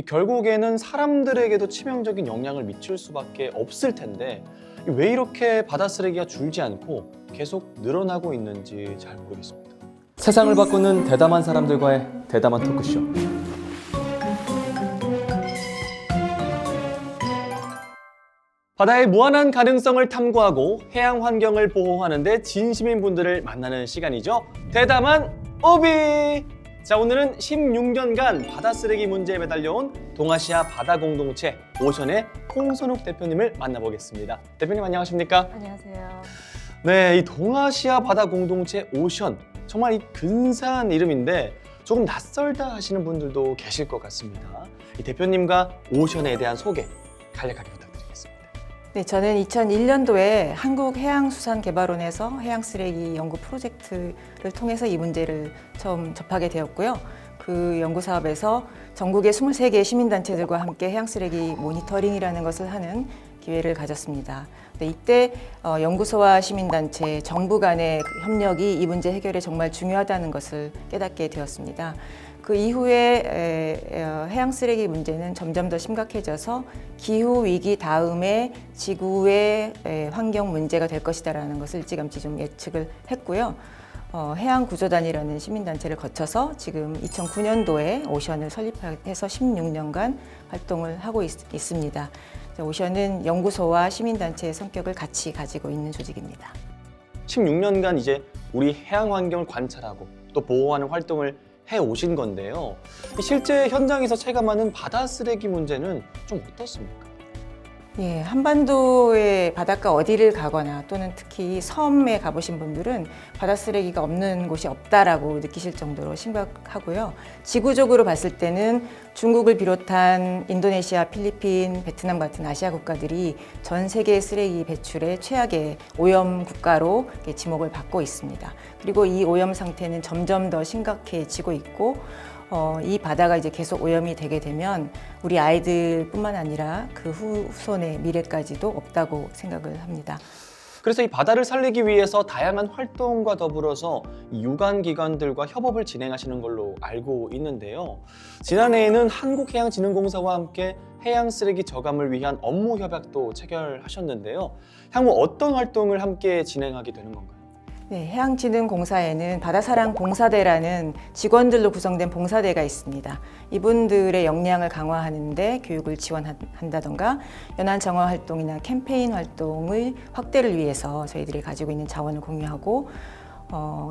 결국에는 사람들에게도 치명적인 영향을 미칠 수밖에 없을 텐데 왜 이렇게 바다 쓰레기가 줄지 않고 계속 늘어나고 있는지 잘 모르겠습니다. 세상을 바꾸는 대담한 사람들과의 대담한 토크쇼. 바다의 무한한 가능성을 탐구하고 해양 환경을 보호하는 데 진심인 분들을 만나는 시간이죠. 대담한 오비! 자, 오늘은 16년간 바다 쓰레기 문제에 매달려온 동아시아 바다 공동체 오션의 홍선욱 대표님을 만나보겠습니다. 대표님 안녕하십니까? 안녕하세요. 네, 이 동아시아 바다 공동체 오션, 정말 이 근사한 이름인데 조금 낯설다 하시는 분들도 계실 것 같습니다. 이 대표님과 오션에 대한 소개 간략하게 부탁드립니다. 네, 저는 2001년도에 한국해양수산개발원에서 해양쓰레기 연구 프로젝트를 통해서 이 문제를 처음 접하게 되었고요. 그 연구 사업에서 전국의 23개 시민단체들과 함께 해양쓰레기 모니터링이라는 것을 하는 기회를 가졌습니다. 네, 이때 연구소와 시민단체, 정부 간의 협력이 이 문제 해결에 정말 중요하다는 것을 깨닫게 되었습니다. 그 이후에 해양 쓰레기 문제는 점점 더 심각해져서 기후 위기 다음에 지구의 환경 문제가 될 것이다라는 것을 일찌감치 좀 예측을 했고요. 해양 구조단이라는 시민단체를 거쳐서 지금 2009년도에 오션을 설립해서 16년간 활동을 하고 있습니다. 오션은 연구소와 시민단체의 성격을 같이 가지고 있는 조직입니다. 16년간 이제 우리 해양 환경을 관찰하고 또 보호하는 활동을 해 오신 건데요. 실제 현장에서 체감하는 바다 쓰레기 문제는 좀 어떻습니까? 예, 한반도의 바닷가 어디를 가거나 또는 특히 섬에 가보신 분들은 바다 쓰레기가 없는 곳이 없다라고 느끼실 정도로 심각하고요. 지구적으로 봤을 때는 중국을 비롯한 인도네시아, 필리핀, 베트남 같은 아시아 국가들이 전 세계 쓰레기 배출의 최악의 오염 국가로 지목을 받고 있습니다. 그리고 이 오염 상태는 점점 더 심각해지고 있고 이 바다가 이제 계속 오염이 되게 되면 우리 아이들뿐만 아니라 그 후손의 미래까지도 없다고 생각을 합니다. 그래서 이 바다를 살리기 위해서 다양한 활동과 더불어서 유관기관들과 협업을 진행하시는 걸로 알고 있는데요. 지난해에는 한국해양진흥공사와 함께 해양 쓰레기 저감을 위한 업무 협약도 체결하셨는데요. 향후 어떤 활동을 함께 진행하게 되는 건가요? 네, 해양진흥공사에는 바다사랑봉사대라는 직원들로 구성된 봉사대가 있습니다. 이분들의 역량을 강화하는데 교육을 지원한다던가 연안정화 활동이나 캠페인 활동을 확대를 위해서 저희들이 가지고 있는 자원을 공유하고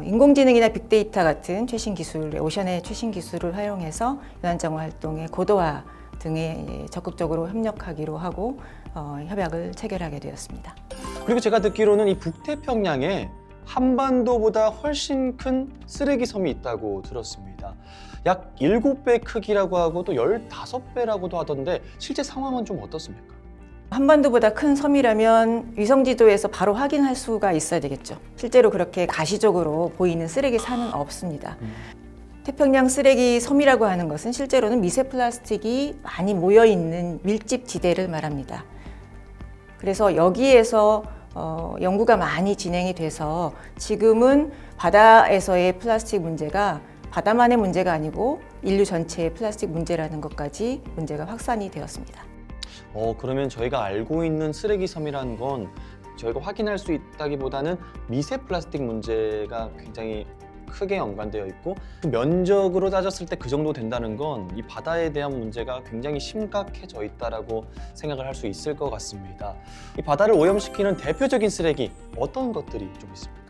인공지능이나 빅데이터 같은 최신 기술, 오션의 최신 기술을 활용해서 연안정화 활동의 고도화 등에 적극적으로 협력하기로 하고 협약을 체결하게 되었습니다. 그리고 제가 듣기로는 이 북태평양에 한반도보다 훨씬 큰 쓰레기 섬이 있다고 들었습니다. 약 7배 크기라고 하고 또 15배라고도 하던데 실제 상황은 좀 어떻습니까? 한반도보다 큰 섬이라면 위성지도에서 바로 확인할 수가 있어야 되겠죠. 실제로 그렇게 가시적으로 보이는 쓰레기 산은 없습니다. 태평양 쓰레기 섬이라고 하는 것은 실제로는 미세 플라스틱이 많이 모여 있는 밀집 지대를 말합니다. 그래서 여기에서 연구가 많이 진행이 돼서 지금은 바다에서의 플라스틱 문제가 바다만의 문제가 아니고 인류 전체의 플라스틱 문제라는 것까지 문제가 확산이 되었습니다. 그러면 저희가 알고 있는 쓰레기 섬이라는 건 저희가 확인할 수 있다기보다는 미세 플라스틱 문제가 굉장히 크게 연관되어 있고 그 면적으로 따졌을 때 그 정도 된다는 건 이 바다에 대한 문제가 굉장히 심각해져 있다라고 생각을 할 수 있을 것 같습니다. 이 바다를 오염시키는 대표적인 쓰레기 어떤 것들이 좀 있습니까?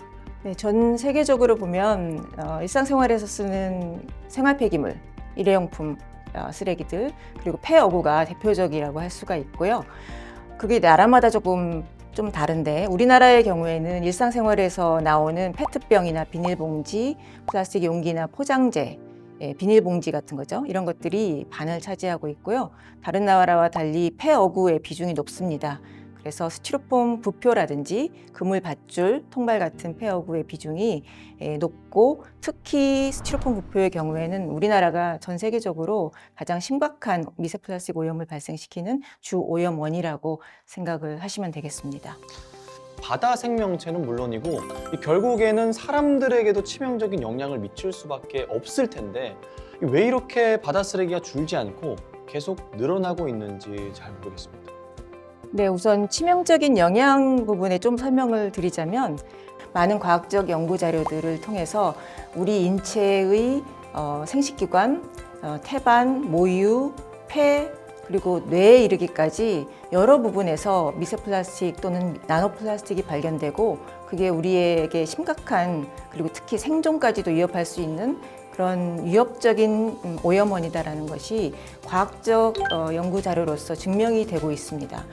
네, 전 세계적으로 보면 일상생활에서 쓰는 생활 폐기물, 일회용품 쓰레기들 그리고 폐어구가 대표적이라고 할 수가 있고요. 그게 나라마다 조금 좀 다른데 우리나라의 경우에는 일상생활에서 나오는 페트병이나 비닐봉지, 플라스틱 용기나 포장재, 비닐봉지 같은 거죠. 이런 것들이 반을 차지하고 있고요. 다른 나라와 달리 폐어구의 비중이 높습니다. 그래서 스티로폼 부표라든지 그물 밧줄, 통발 같은 폐어구의 비중이 높고 특히 스티로폼 부표의 경우에는 우리나라가 전 세계적으로 가장 심각한 미세 플라스틱 오염을 발생시키는 주 오염원이라고 생각을 하시면 되겠습니다. 바다 생명체는 물론이고 결국에는 사람들에게도 치명적인 영향을 미칠 수밖에 없을 텐데 왜 이렇게 바다 쓰레기가 줄지 않고 계속 늘어나고 있는지 잘 모르겠습니다. 네, 우선 치명적인 영향 부분에 좀 설명을 드리자면 많은 과학적 연구 자료들을 통해서 우리 인체의 생식기관, 태반, 모유, 폐, 그리고 뇌에 이르기까지 여러 부분에서 미세플라스틱 또는 나노플라스틱이 발견되고 그게 우리에게 심각한 그리고 특히 생존까지도 위협할 수 있는 그런 위협적인 오염원이다라는 것이 과학적 연구 자료로서 증명이 되고 있습니다.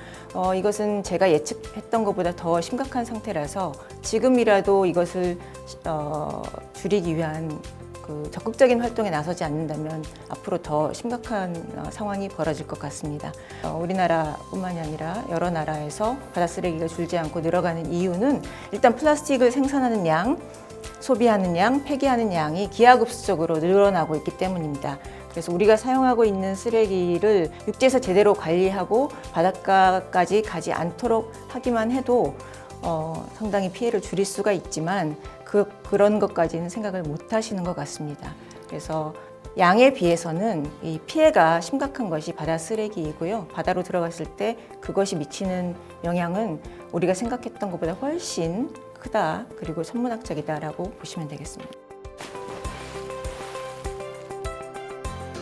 이것은 제가 예측했던 것보다 더 심각한 상태라서 지금이라도 이것을 줄이기 위한 그 적극적인 활동에 나서지 않는다면 앞으로 더 심각한 상황이 벌어질 것 같습니다. 우리나라뿐만이 아니라 여러 나라에서 바다 쓰레기가 줄지 않고 늘어가는 이유는 일단 플라스틱을 생산하는 양, 소비하는 양, 폐기하는 양이 기하급수적으로 늘어나고 있기 때문입니다. 그래서 우리가 사용하고 있는 쓰레기를 육지에서 제대로 관리하고 바닷가까지 가지 않도록 하기만 해도 상당히 피해를 줄일 수가 있지만 그런 것까지는 생각을 못 하시는 것 같습니다. 그래서 양에 비해서는 이 피해가 심각한 것이 바다 쓰레기이고요. 바다로 들어갔을 때 그것이 미치는 영향은 우리가 생각했던 것보다 훨씬 크다, 그리고 천문학적이다라고 보시면 되겠습니다.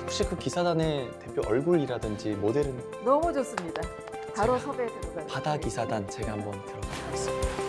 혹시 그 기사단의 대표 얼굴이라든지 모델은 너무 좋습니다. 바로 섭외 들어가요. 바다 기사단 제가 한번 들어가 보겠습니다.